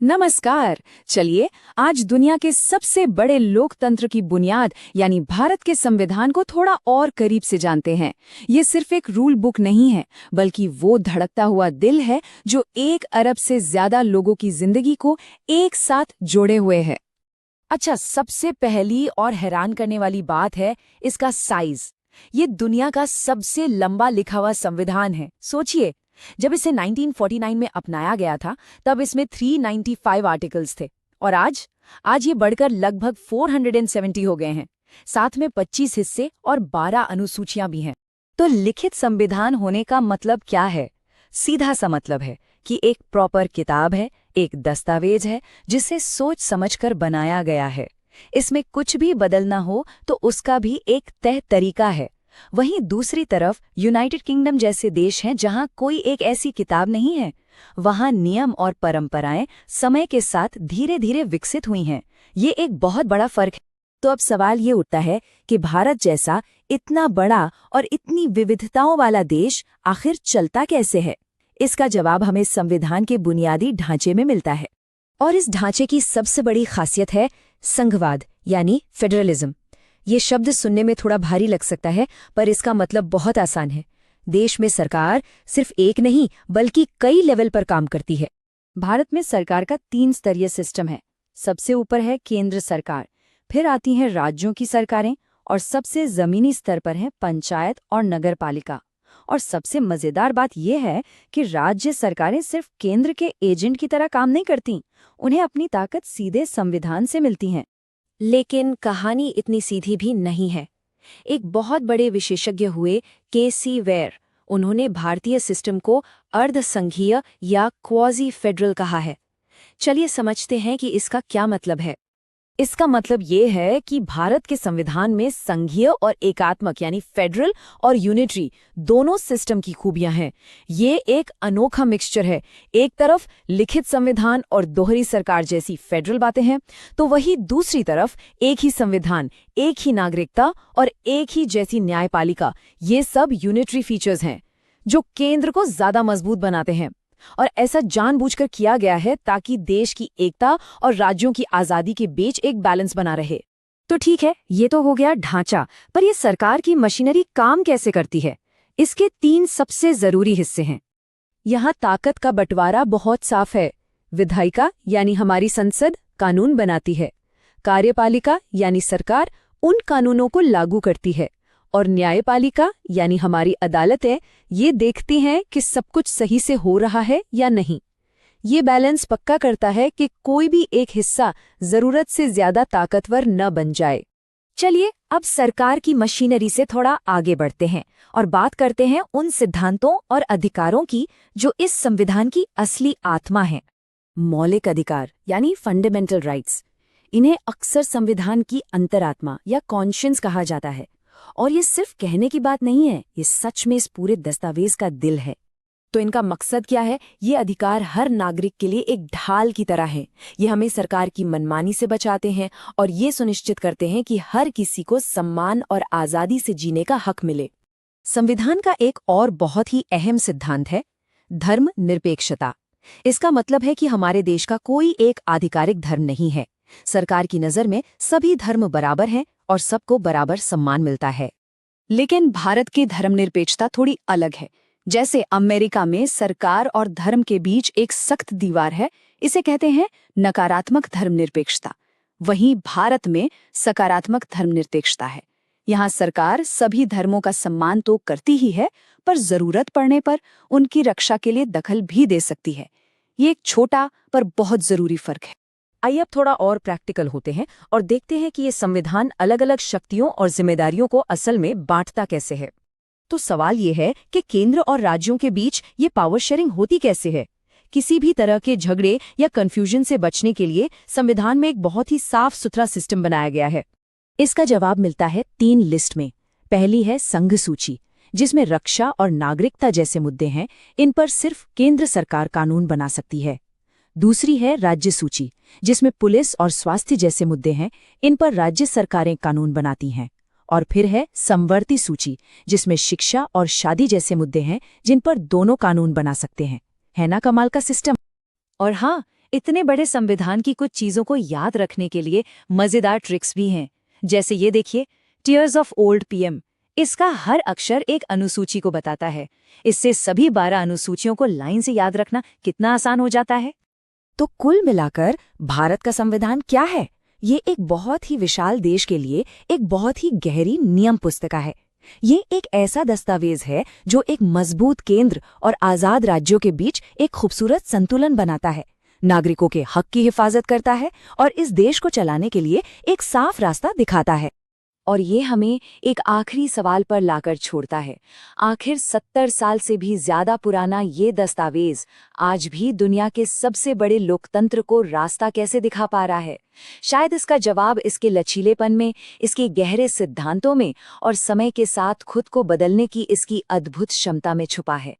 नमस्कार। चलिए आज दुनिया के सबसे बड़े लोकतंत्र की बुनियाद यानी भारत के संविधान को थोड़ा और करीब से जानते हैं। ये सिर्फ एक रूल बुक नहीं है, बल्कि वो धड़कता हुआ दिल है जो 1 अरब से ज्यादा लोगों की जिंदगी को एक साथ जोड़े हुए है। अच्छा, सबसे पहली और हैरान करने वाली बात है इसका साइज। ये दुनिया का सबसे लंबा लिखा हुआ संविधान है। सोचिए, जब इसे 1949 में अपनाया गया था तब इसमें 395 आर्टिकल्स थे और आज ये बढ़कर लगभग 470 हो गए हैं। साथ में 25 हिस्से और 12 अनुसूचियां भी हैं। तो लिखित संविधान होने का मतलब क्या है? सीधा सा मतलब है कि एक प्रॉपर किताब है, एक दस्तावेज है जिसे सोच समझकर बनाया गया है। इसमें कुछ भी बदलना हो तो उसका भी एक तय तरीका है। वहीं दूसरी तरफ यूनाइटेड किंगडम जैसे देश हैं जहां कोई एक ऐसी किताब नहीं है। वहां नियम और परंपराएं समय के साथ धीरे धीरे विकसित हुई हैं। ये एक बहुत बड़ा फर्क है। तो अब सवाल ये उठता है कि भारत जैसा इतना बड़ा और इतनी विविधताओं वाला देश आखिर चलता कैसे है? इसका जवाब हमें संविधान के बुनियादी ढांचे में मिलता है। और इस ढांचे की सबसे बड़ी खासियत है संघवाद यानी फेडरलिज्म। ये शब्द सुनने में थोड़ा भारी लग सकता है, पर इसका मतलब बहुत आसान है। देश में सरकार सिर्फ एक नहीं बल्कि कई लेवल पर काम करती है। भारत में सरकार का 3 स्तरीय सिस्टम है। सबसे ऊपर है केंद्र सरकार, फिर आती हैं राज्यों की सरकारें और सबसे जमीनी स्तर पर है पंचायत और नगर पालिका। और सबसे मजेदार बात यह है कि राज्य सरकारें सिर्फ केंद्र के एजेंट की तरह काम नहीं करती, उन्हें अपनी ताकत सीधे संविधान से मिलती है। लेकिन कहानी इतनी सीधी भी नहीं है। एक बहुत बड़े विशेषज्ञ हुए के.सी. वेयर, उन्होंने भारतीय सिस्टम को अर्धसंघीय या क्वाजी फेडरल कहा है। चलिए समझते हैं कि इसका क्या मतलब है। इसका मतलब ये है कि भारत के संविधान में संघीय और एकात्मक यानी फेडरल और यूनिटरी दोनों सिस्टम की खूबियां हैं। ये एक अनोखा मिक्सचर है। एक तरफ लिखित संविधान और दोहरी सरकार जैसी फेडरल बातें हैं, तो वही दूसरी तरफ एक ही संविधान, एक ही नागरिकता और एक ही जैसी न्यायपालिका, ये सब यूनिटरी फीचर्स हैं जो केंद्र को ज्यादा मजबूत बनाते हैं। और ऐसा जानबूझकर किया गया है ताकि देश की एकता और राज्यों की आजादी के बीच एक बैलेंस बना रहे। तो ठीक है, ये तो हो गया ढांचा, पर ये सरकार की मशीनरी काम कैसे करती है? इसके 3 सबसे जरूरी हिस्से हैं। यहाँ ताकत का बंटवारा बहुत साफ है। विधायिका यानी हमारी संसद कानून बनाती है, कार्यपालिका यानी सरकार उन कानूनों को लागू करती है, और न्यायपालिका यानी हमारी अदालतें ये देखती हैं कि सब कुछ सही से हो रहा है या नहीं। ये बैलेंस पक्का करता है कि कोई भी एक हिस्सा जरूरत से ज्यादा ताकतवर न बन जाए। चलिए अब सरकार की मशीनरी से थोड़ा आगे बढ़ते हैं और बात करते हैं उन सिद्धांतों और अधिकारों की जो इस संविधान की असली आत्मा है। मौलिक अधिकार यानी फंडामेंटल राइट्स। इन्हें अक्सर संविधान की अंतरात्मा या कॉन्शियंस कहा जाता है। और ये सिर्फ कहने की बात नहीं है, ये सच में इस पूरे दस्तावेज का दिल है। तो इनका मकसद क्या है? ये अधिकार हर नागरिक के लिए एक ढाल की तरह है। ये हमें सरकार की मनमानी से बचाते हैं और ये सुनिश्चित करते हैं कि हर किसी को सम्मान और आजादी से जीने का हक मिले। संविधान का एक और बहुत ही अहम सिद्धांत है धर्म निरपेक्षता। इसका मतलब है कि हमारे देश का कोई एक आधिकारिक धर्म नहीं है। सरकार की नज़र में सभी धर्म बराबर हैं और सबको बराबर सम्मान मिलता है। लेकिन भारत की धर्मनिरपेक्षता थोड़ी अलग है। जैसे अमेरिका में सरकार और धर्म के बीच एक सख्त दीवार है, इसे कहते हैं नकारात्मक धर्मनिरपेक्षता। वहीं भारत में सकारात्मक धर्मनिरपेक्षता है। यहाँ सरकार सभी धर्मों का सम्मान तो करती ही है, पर जरूरत पड़ने पर उनकी रक्षा के लिए दखल भी दे सकती है। ये एक छोटा पर बहुत जरूरी फर्क है। आइए अब थोड़ा और प्रैक्टिकल होते हैं और देखते हैं कि ये संविधान अलग अलग शक्तियों और जिम्मेदारियों को असल में बांटता कैसे है। तो सवाल ये है कि केंद्र और राज्यों के बीच ये पावर शेयरिंग होती कैसे है? किसी भी तरह के झगड़े या कंफ्यूजन से बचने के लिए संविधान में एक बहुत ही साफ सुथरा सिस्टम बनाया गया है। इसका जवाब मिलता है 3 लिस्ट में। पहली है संघ सूची, जिसमें रक्षा और नागरिकता जैसे मुद्दे हैं, इन पर सिर्फ केंद्र सरकार कानून बना सकती है। दूसरी है राज्य सूची, जिसमें पुलिस और स्वास्थ्य जैसे मुद्दे हैं, इन पर राज्य सरकारें कानून बनाती हैं। और फिर है समवर्ती सूची, जिसमें शिक्षा और शादी जैसे मुद्दे हैं, जिन पर दोनों कानून बना सकते हैं। है ना कमाल का सिस्टम? और हाँ, इतने बड़े संविधान की कुछ चीजों को याद रखने के लिए मजेदार ट्रिक्स भी हैं। जैसे ये देखिए, टीयर्स ऑफ ओल्ड पीएम। इसका हर अक्षर एक अनुसूची को बताता है। इससे सभी 12 अनुसूचियों को लाइन से याद रखना कितना आसान हो जाता है। तो कुल मिलाकर भारत का संविधान क्या है? ये एक बहुत ही विशाल देश के लिए एक बहुत ही गहरी नियम पुस्तिका है। ये एक ऐसा दस्तावेज है जो एक मजबूत केंद्र और आजाद राज्यों के बीच एक खूबसूरत संतुलन बनाता है, नागरिकों के हक की हिफाजत करता है और इस देश को चलाने के लिए एक साफ रास्ता दिखाता है। और ये हमें एक आखिरी सवाल पर लाकर छोड़ता है। आखिर 70 साल से भी ज्यादा पुराना ये दस्तावेज आज भी दुनिया के सबसे बड़े लोकतंत्र को रास्ता कैसे दिखा पा रहा है? शायद इसका जवाब इसके लचीलेपन में, इसके गहरे सिद्धांतों में और समय के साथ खुद को बदलने की इसकी अद्भुत क्षमता में छुपा है।